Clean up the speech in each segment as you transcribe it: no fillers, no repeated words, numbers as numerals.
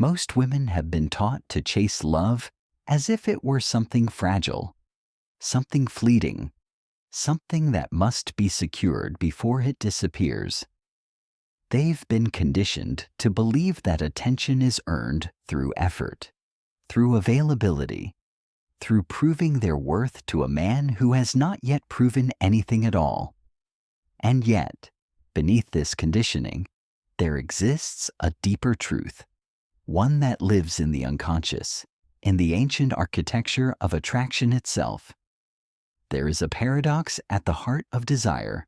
Most women have been taught to chase love as if it were something fragile, something fleeting, something that must be secured before it disappears. They've been conditioned to believe that attention is earned through effort, through availability, through proving their worth to a man who has not yet proven anything at all. And yet, beneath this conditioning, there exists a deeper truth, one that lives in the unconscious, in the ancient architecture of attraction itself. There is a paradox at the heart of desire.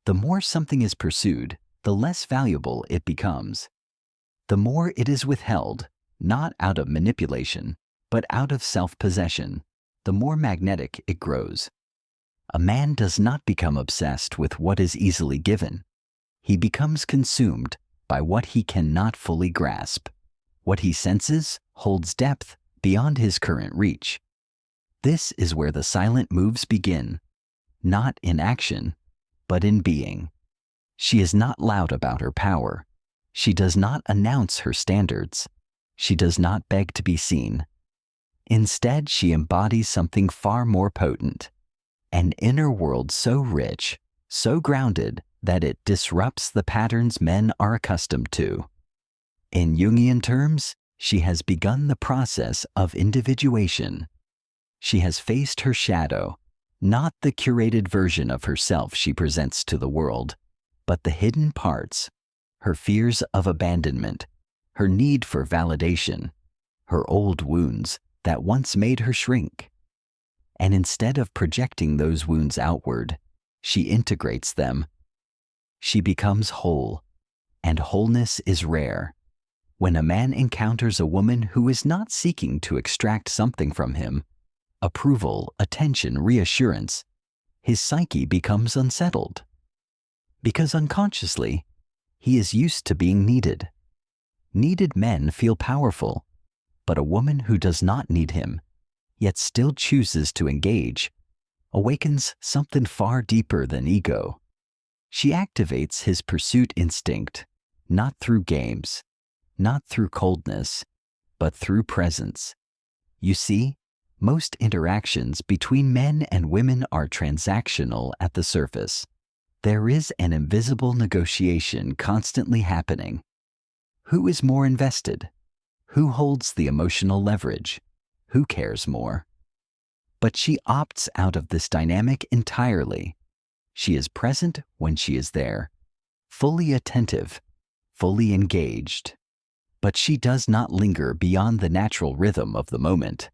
The more something is pursued, the less valuable it becomes. The more it is withheld, not out of manipulation, but out of self-possession, the more magnetic it grows. A man does not become obsessed with what is easily given. He becomes consumed by what he cannot fully grasp. What he senses holds depth beyond his current reach. This is where the silent moves begin, not in action, but in being. She is not loud about her power. She does not announce her standards. She does not beg to be seen. Instead, she embodies something far more potent, an inner world so rich, so grounded, that it disrupts the patterns men are accustomed to. In Jungian terms, she has begun the process of individuation. She has faced her shadow, not the curated version of herself she presents to the world, but the hidden parts, her fears of abandonment, her need for validation, her old wounds that once made her shrink. And instead of projecting those wounds outward, she integrates them. She becomes whole, and wholeness is rare. When a man encounters a woman who is not seeking to extract something from him, approval, attention, reassurance, his psyche becomes unsettled. Because unconsciously, he is used to being needed. Needed men feel powerful, but a woman who does not need him, yet still chooses to engage, awakens something far deeper than ego. She activates his pursuit instinct, not through games, not through coldness, but through presence. You see, most interactions between men and women are transactional at the surface. There is an invisible negotiation constantly happening. Who is more invested? Who holds the emotional leverage? Who cares more? But she opts out of this dynamic entirely. She is present when she is there, fully attentive, fully engaged. But she does not linger beyond the natural rhythm of the moment.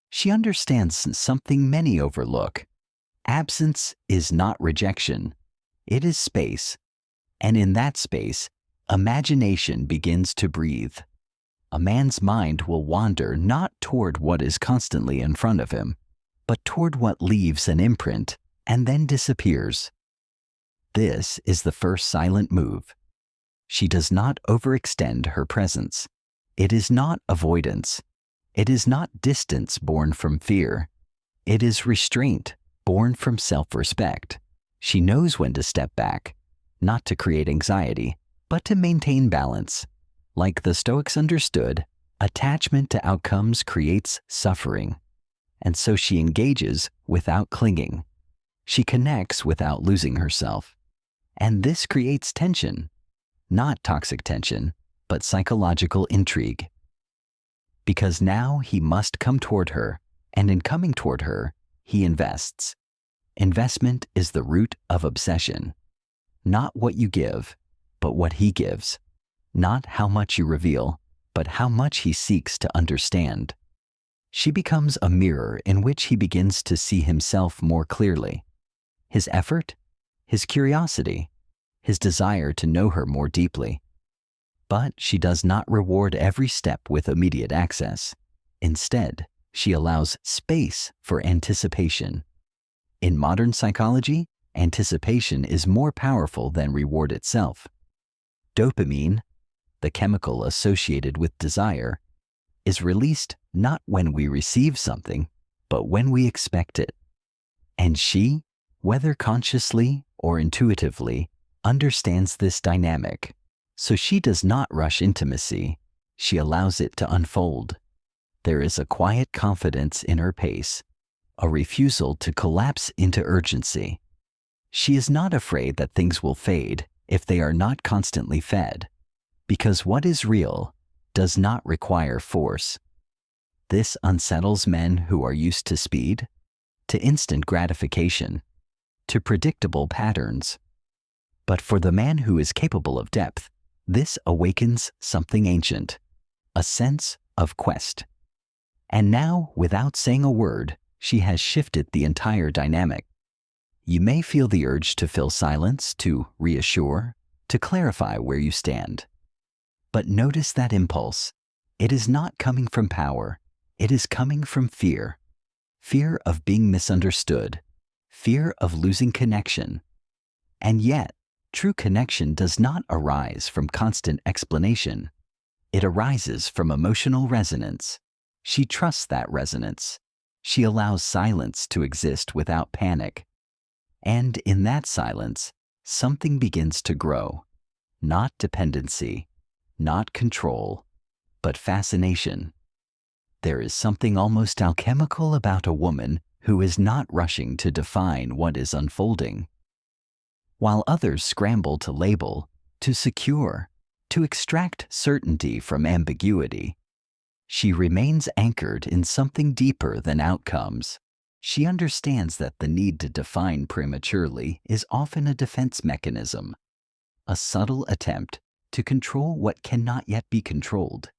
She understands something many overlook. Absence is not rejection. It is space. And in that space, imagination begins to breathe. A man's mind will wander not toward what is constantly in front of him, but toward what leaves an imprint and then disappears. This is the first silent move. She does not overextend her presence. It is not avoidance. It is not distance born from fear. It is restraint born from self-respect. She knows when to step back, not to create anxiety, but to maintain balance. Like the Stoics understood, attachment to outcomes creates suffering. And so she engages without clinging. She connects without losing herself. And this creates tension. Not toxic tension, but psychological intrigue. Because now he must come toward her, and in coming toward her, he invests. Investment is the root of obsession. Not what you give, but what he gives. Not how much you reveal, but how much he seeks to understand. She becomes a mirror in which he begins to see himself more clearly. His effort, his curiosity, his desire to know her more deeply. But she does not reward every step with immediate access. Instead, she allows space for anticipation. In modern psychology, anticipation is more powerful than reward itself. Dopamine, the chemical associated with desire, is released not when we receive something, but when we expect it. And she, whether consciously or intuitively, understands this dynamic, so she does not rush intimacy. She allows it to unfold. There is a quiet confidence in her pace, a refusal to collapse into urgency. She is not afraid that things will fade if they are not constantly fed, because what is real does not require force. This unsettles men who are used to speed, to instant gratification, to predictable patterns. But for the man who is capable of depth, this awakens something ancient, a sense of quest. And now, without saying a word, she has shifted the entire dynamic. You may feel the urge to fill silence, to reassure, to clarify where you stand. But notice that impulse. It is not coming from power. It is coming from fear. Fear of being misunderstood. Fear of losing connection. And yet, true connection does not arise from constant explanation. It arises from emotional resonance. She trusts that resonance. She allows silence to exist without panic. And in that silence, something begins to grow. Not dependency, not control, but fascination. There is something almost alchemical about a woman who is not rushing to define what is unfolding. While others scramble to label, to secure, to extract certainty from ambiguity, she remains anchored in something deeper than outcomes. She understands that the need to define prematurely is often a defense mechanism, a subtle attempt to control what cannot yet be controlled.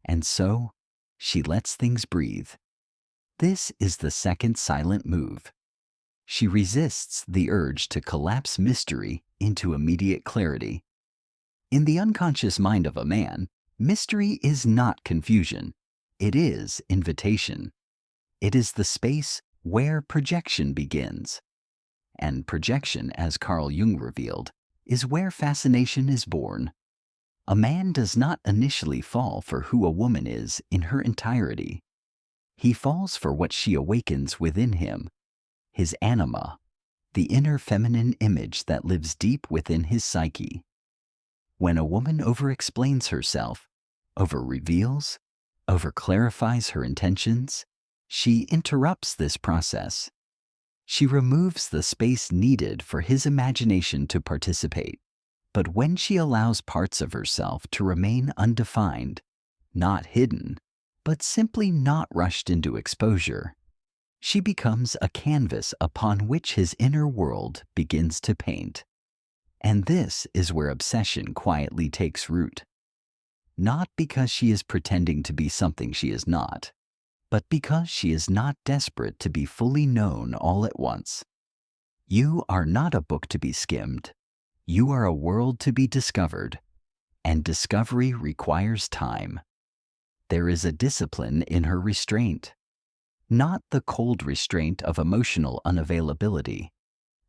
And so, she lets things breathe. This is the second silent move. She resists the urge to collapse mystery into immediate clarity. In the unconscious mind of a man, mystery is not confusion. It is invitation. It is the space where projection begins. And projection, as Carl Jung revealed, is where fascination is born. A man does not initially fall for who a woman is in her entirety. He falls for what she awakens within him, his anima, the inner feminine image that lives deep within his psyche. When a woman over-explains herself, over-reveals, over-clarifies her intentions, she interrupts this process. She removes the space needed for his imagination to participate. But when she allows parts of herself to remain undefined, not hidden, but simply not rushed into exposure, she becomes a canvas upon which his inner world begins to paint. And this is where obsession quietly takes root. Not because she is pretending to be something she is not, but because she is not desperate to be fully known all at once. You are not a book to be skimmed. You are a world to be discovered, and discovery requires time. There is a discipline in her restraint, not the cold restraint of emotional unavailability,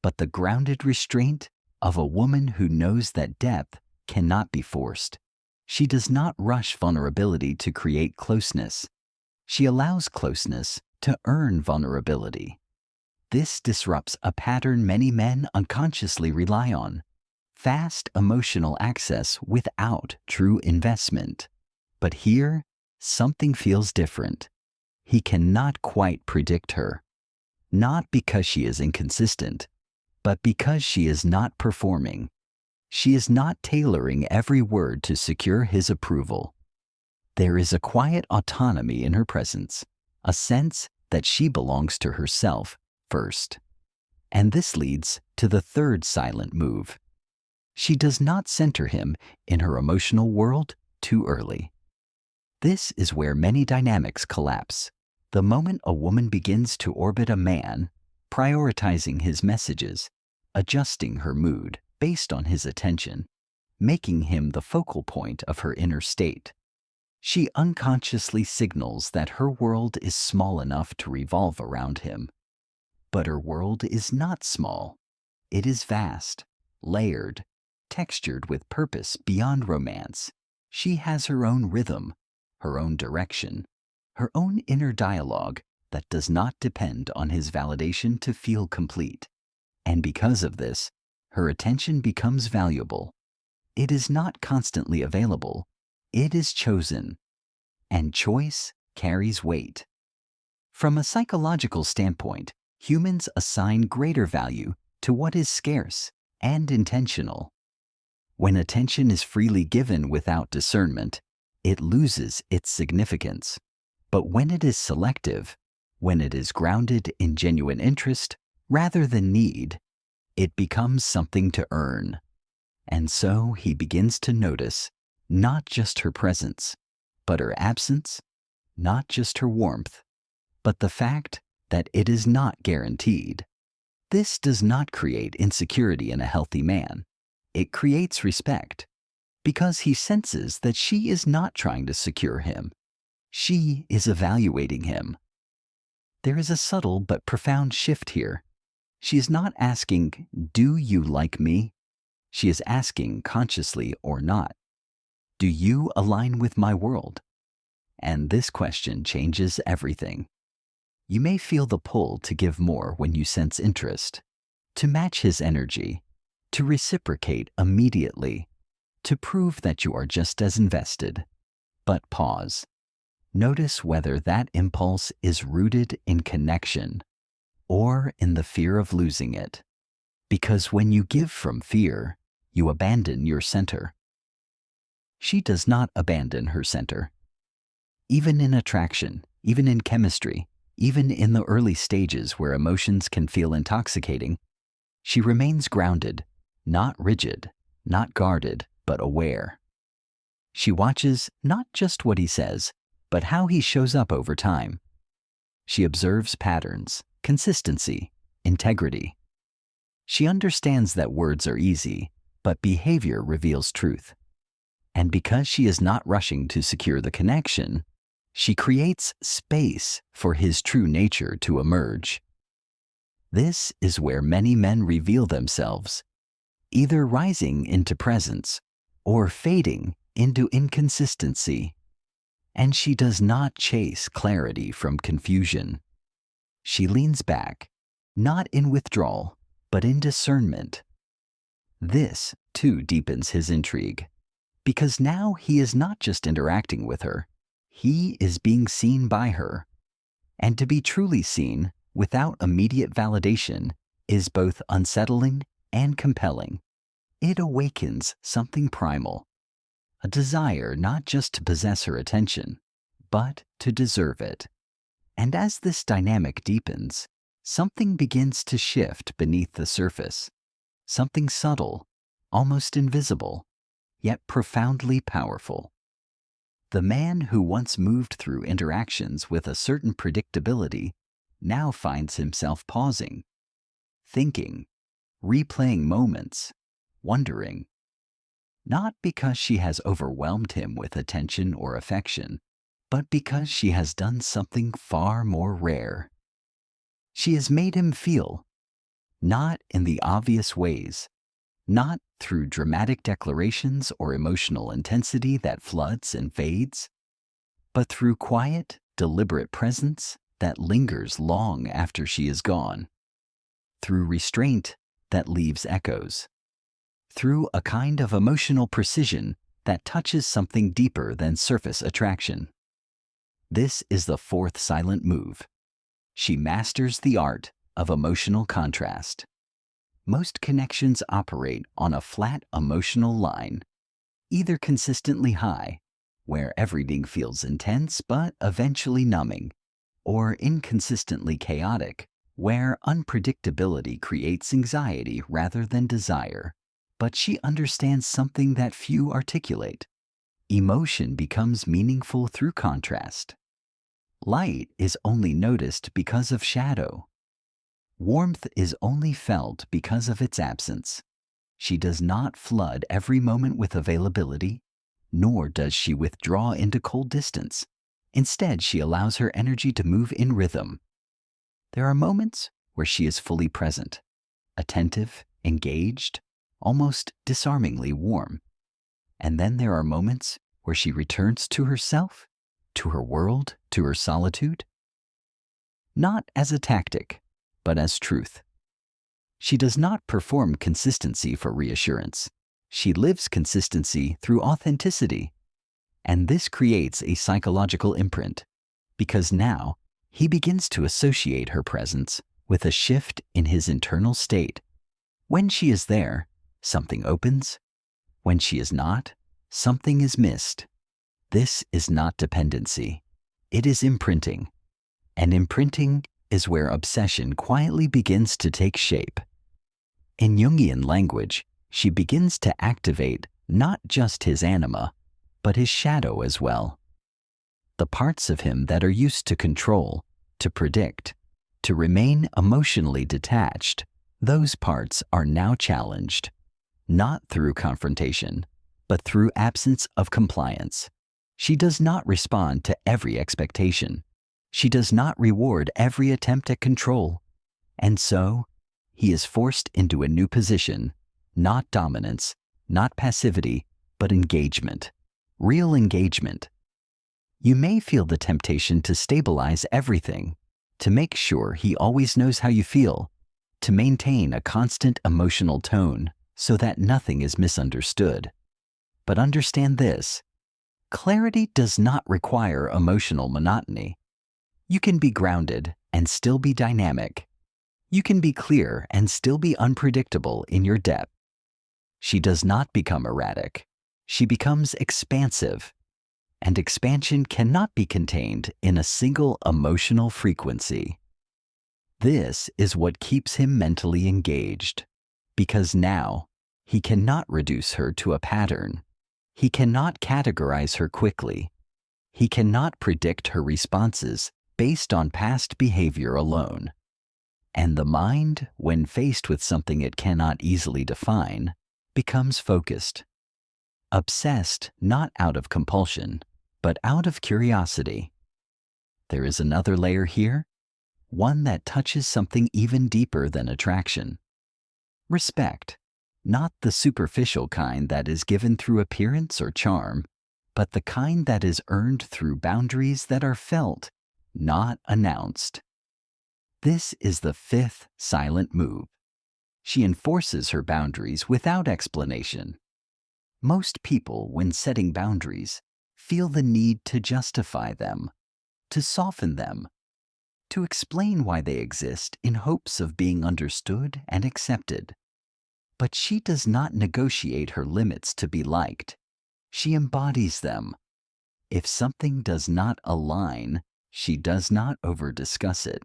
but the grounded restraint of a woman who knows that depth cannot be forced. She does not rush vulnerability to create closeness. She allows closeness to earn vulnerability. This disrupts a pattern many men unconsciously rely on: fast emotional access without true investment. But here, something feels different. He cannot quite predict her, not because she is inconsistent, but because she is not performing. She is not tailoring every word to secure his approval. There is a quiet autonomy in her presence, a sense that she belongs to herself first. And this leads to the third silent move. She does not center him in her emotional world too early. This is where many dynamics collapse. The moment a woman begins to orbit a man, prioritizing his messages, adjusting her mood based on his attention, making him the focal point of her inner state, she unconsciously signals that her world is small enough to revolve around him. But her world is not small. It is vast, layered, textured with purpose beyond romance. She has her own rhythm, her own direction, her own inner dialogue that does not depend on his validation to feel complete. And because of this, her attention becomes valuable. It is not constantly available. It is chosen, and choice carries weight. From a psychological standpoint, humans assign greater value to what is scarce and intentional. When attention is freely given without discernment, it loses its significance. But when it is selective, when it is grounded in genuine interest rather than need, it becomes something to earn. And so he begins to notice not just her presence, but her absence, not just her warmth, but the fact that it is not guaranteed. This does not create insecurity in a healthy man. It creates respect, because he senses that she is not trying to secure him. She is evaluating him. There is a subtle but profound shift here. She is not asking, "Do you like me?" She is asking, consciously or not, "Do you align with my world?" And this question changes everything. You may feel the pull to give more when you sense interest, to match his energy, to reciprocate immediately, to prove that you are just as invested. But pause. Notice whether that impulse is rooted in connection or in the fear of losing it. Because when you give from fear, you abandon your center. She does not abandon her center. Even in attraction, even in chemistry, even in the early stages where emotions can feel intoxicating, she remains grounded, not rigid, not guarded, but aware. She watches not just what he says, but how he shows up over time. She observes patterns, consistency, integrity. She understands that words are easy, but behavior reveals truth. And because she is not rushing to secure the connection, she creates space for his true nature to emerge. This is where many men reveal themselves, either rising into presence or fading into inconsistency. And she does not chase clarity from confusion. She leans back, not in withdrawal, but in discernment. This, too, deepens his intrigue, because now he is not just interacting with her, he is being seen by her. And to be truly seen, without immediate validation, is both unsettling and compelling. It awakens something primal, a desire not just to possess her attention, but to deserve it. And as this dynamic deepens, something begins to shift beneath the surface, something subtle, almost invisible, yet profoundly powerful. The man who once moved through interactions with a certain predictability now finds himself pausing, thinking, replaying moments, wondering. Not because she has overwhelmed him with attention or affection, but because she has done something far more rare. She has made him feel, not in the obvious ways, not through dramatic declarations or emotional intensity that floods and fades, but through quiet, deliberate presence that lingers long after she is gone, through restraint that leaves echoes, through a kind of emotional precision that touches something deeper than surface attraction. This is the fourth silent move. She masters the art of emotional contrast. Most connections operate on a flat emotional line, either consistently high, where everything feels intense but eventually numbing, or inconsistently chaotic, where unpredictability creates anxiety rather than desire. But she understands something that few articulate. Emotion becomes meaningful through contrast. Light is only noticed because of shadow. Warmth is only felt because of its absence. She does not flood every moment with availability, nor does she withdraw into cold distance. Instead, she allows her energy to move in rhythm. There are moments where she is fully present, attentive, engaged, almost disarmingly warm. And then there are moments where she returns to herself, to her world, to her solitude. Not as a tactic, but as truth. She does not perform consistency for reassurance. She lives consistency through authenticity. And this creates a psychological imprint, because now he begins to associate her presence with a shift in his internal state. When she is there, something opens. When she is not, something is missed. This is not dependency. It is imprinting. And imprinting is where obsession quietly begins to take shape. In Jungian language, she begins to activate not just his anima, but his shadow as well. The parts of him that are used to control, to predict, to remain emotionally detached, those parts are now challenged, not through confrontation, but through absence of compliance. She does not respond to every expectation. She does not reward every attempt at control. And so, he is forced into a new position, not dominance, not passivity, but engagement. Real engagement. You may feel the temptation to stabilize everything, to make sure he always knows how you feel, to maintain a constant emotional tone so that nothing is misunderstood. But understand this: clarity does not require emotional monotony. You can be grounded and still be dynamic. You can be clear and still be unpredictable in your depth. She does not become erratic. She becomes expansive. And expansion cannot be contained in a single emotional frequency. This is what keeps him mentally engaged, because now he cannot reduce her to a pattern. He cannot categorize her quickly. He cannot predict her responses based on past behavior alone. And the mind, when faced with something it cannot easily define, becomes focused. Obsessed not out of compulsion, but out of curiosity. There is another layer here, one that touches something even deeper than attraction. Respect, not the superficial kind that is given through appearance or charm, but the kind that is earned through boundaries that are felt, not announced. This is the fifth silent move. She enforces her boundaries without explanation. Most people, when setting boundaries, feel the need to justify them, to soften them, to explain why they exist in hopes of being understood and accepted. But she does not negotiate her limits to be liked. She embodies them. If something does not align, she does not over-discuss it.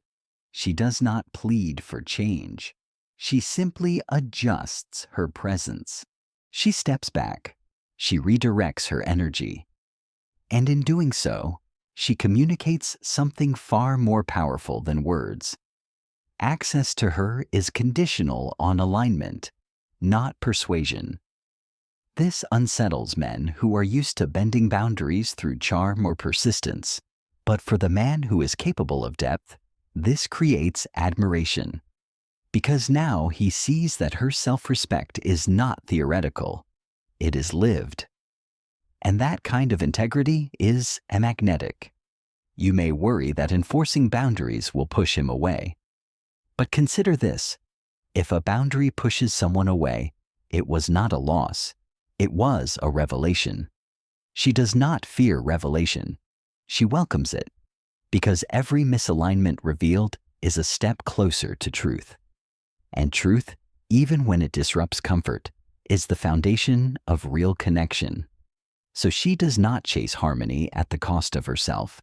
She does not plead for change. She simply adjusts her presence. She steps back. She redirects her energy. And in doing so, she communicates something far more powerful than words. Access to her is conditional on alignment, not persuasion. This unsettles men who are used to bending boundaries through charm or persistence. But for the man who is capable of depth, this creates admiration. Because now he sees that her self-respect is not theoretical. It is lived. And that kind of integrity is amagnetic. You may worry that enforcing boundaries will push him away. But consider this: if a boundary pushes someone away, it was not a loss. It was a revelation. She does not fear revelation. She welcomes it, because every misalignment revealed is a step closer to truth. And truth, even when it disrupts comfort, is the foundation of real connection. So she does not chase harmony at the cost of herself.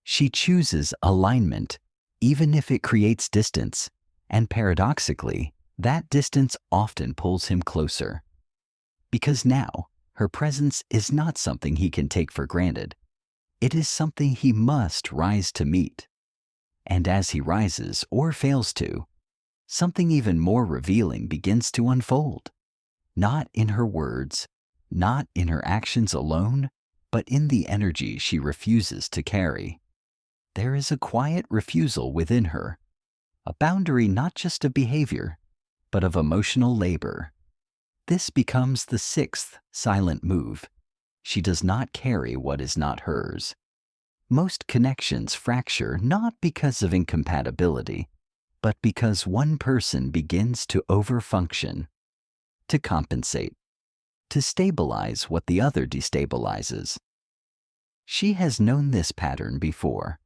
She chooses alignment, even if it creates distance, and paradoxically, that distance often pulls him closer. Because now, her presence is not something he can take for granted. It is something he must rise to meet. And as he rises or fails to, something even more revealing begins to unfold. Not in her words, not in her actions alone, but in the energy she refuses to carry. There is a quiet refusal within her, a boundary not just of behavior, but of emotional labor. This becomes the sixth silent move. She does not carry what is not hers. Most connections fracture not because of incompatibility, but because one person begins to overfunction, to compensate, to stabilize what the other destabilizes. She has known this pattern before,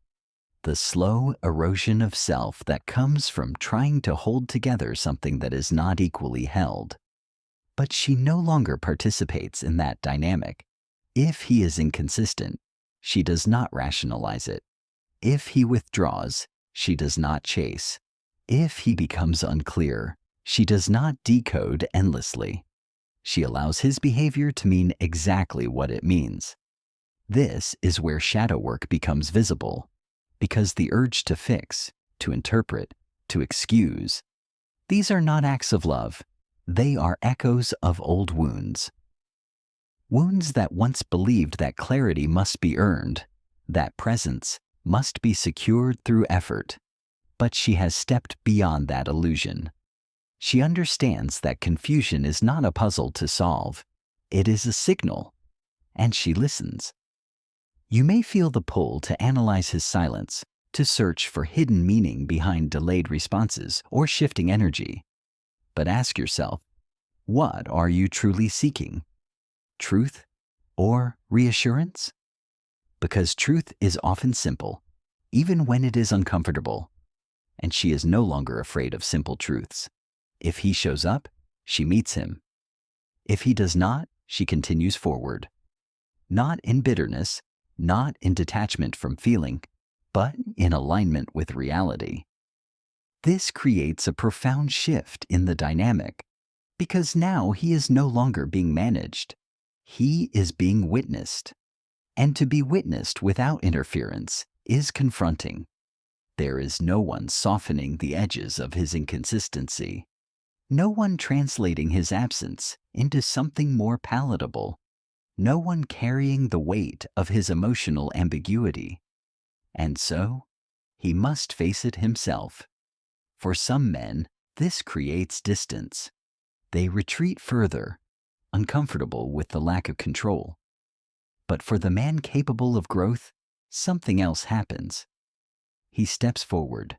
the slow erosion of self that comes from trying to hold together something that is not equally held. But she no longer participates in that dynamic. If he is inconsistent, she does not rationalize it. If he withdraws, she does not chase. If he becomes unclear, she does not decode endlessly. She allows his behavior to mean exactly what it means. This is where shadow work becomes visible, because the urge to fix, to interpret, to excuse, these are not acts of love. They are echoes of old wounds. Wounds that once believed that clarity must be earned, that presence must be secured through effort. But she has stepped beyond that illusion. She understands that confusion is not a puzzle to solve. It is a signal, and she listens. You may feel the pull to analyze his silence, to search for hidden meaning behind delayed responses or shifting energy. But ask yourself, what are you truly seeking? Truth or reassurance? Because truth is often simple, even when it is uncomfortable. And she is no longer afraid of simple truths. If he shows up, she meets him. If he does not, she continues forward. Not in bitterness, not in detachment from feeling, but in alignment with reality. This creates a profound shift in the dynamic, because now he is no longer being managed. He is being witnessed. And to be witnessed without interference is confronting. There is no one softening the edges of his inconsistency, no one translating his absence into something more palatable, no one carrying the weight of his emotional ambiguity. And so, he must face it himself. For some men, this creates distance. They retreat further, uncomfortable with the lack of control. But for the man capable of growth, something else happens. He steps forward,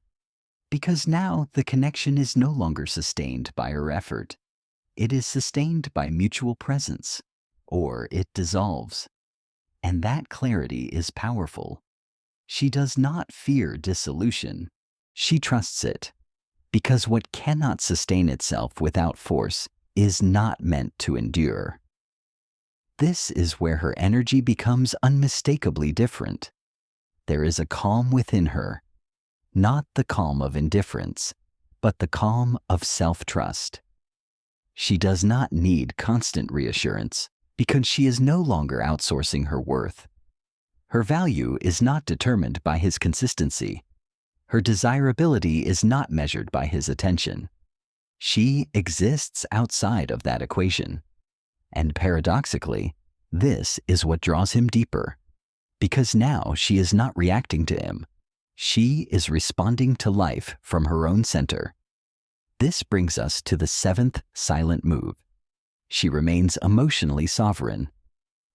because now the connection is no longer sustained by her effort. It is sustained by mutual presence, or it dissolves. And that clarity is powerful. She does not fear dissolution. She trusts it, because what cannot sustain itself without force is not meant to endure. This is where her energy becomes unmistakably different. There is a calm within her, not the calm of indifference, but the calm of self-trust. She does not need constant reassurance because she is no longer outsourcing her worth. Her value is not determined by his consistency. Her desirability is not measured by his attention. She exists outside of that equation. And paradoxically, this is what draws him deeper. Because now she is not reacting to him. She is responding to life from her own center. This brings us to the seventh silent move. She remains emotionally sovereign.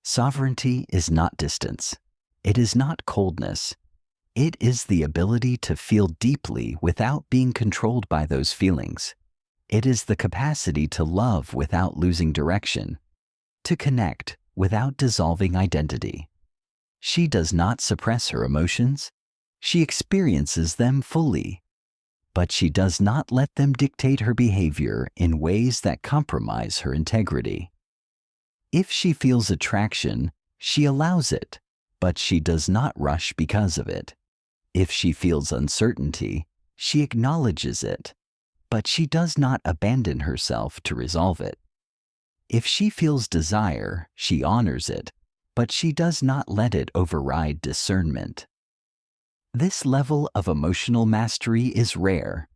Sovereignty is not distance. It is not coldness. It is the ability to feel deeply without being controlled by those feelings. It is the capacity to love without losing direction, to connect without dissolving identity. She does not suppress her emotions. She experiences them fully, but she does not let them dictate her behavior in ways that compromise her integrity. If she feels attraction, she allows it, but she does not rush because of it. If she feels uncertainty, she acknowledges it, but she does not abandon herself to resolve it. If she feels desire, she honors it, but she does not let it override discernment. This level of emotional mastery is rare,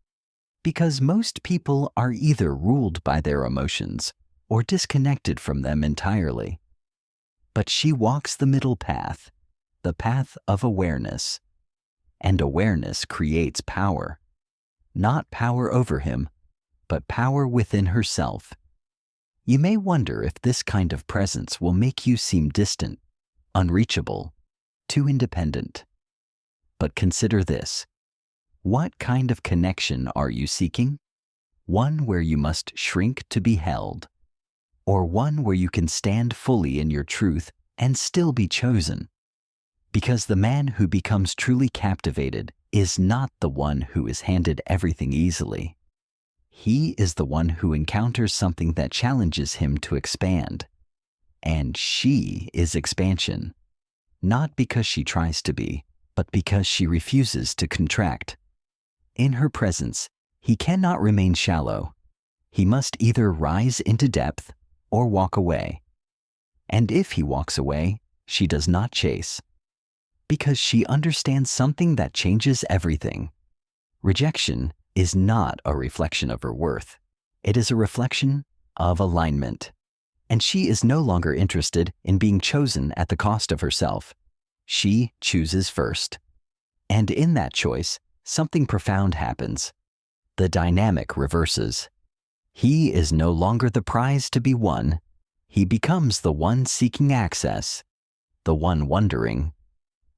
because most people are either ruled by their emotions or disconnected from them entirely. But she walks the middle path, the path of awareness. And awareness creates power. Not power over him, but power within herself. You may wonder if this kind of presence will make you seem distant, unreachable, too independent. But consider this. What kind of connection are you seeking? One where you must shrink to be held. or one where you can stand fully in your truth and still be chosen. Because the man who becomes truly captivated is not the one who is handed everything easily. He is the one who encounters something that challenges him to expand. And she is expansion, not because she tries to be, but because she refuses to contract. In her presence, he cannot remain shallow. He must either rise into depth or walk away. And if he walks away, she does not chase, because she understands something that changes everything. Rejection is not a reflection of her worth. It is a reflection of alignment. And she is no longer interested in being chosen at the cost of herself. She chooses first. And in that choice, something profound happens. The dynamic reverses. He is no longer the prize to be won. He becomes the one seeking access, the one wondering,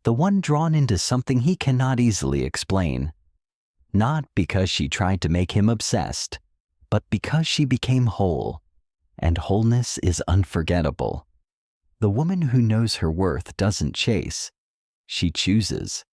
the one drawn into something he cannot easily explain. Not because she tried to make him obsessed, but because she became whole. And wholeness is unforgettable. The woman who knows her worth doesn't chase. She chooses.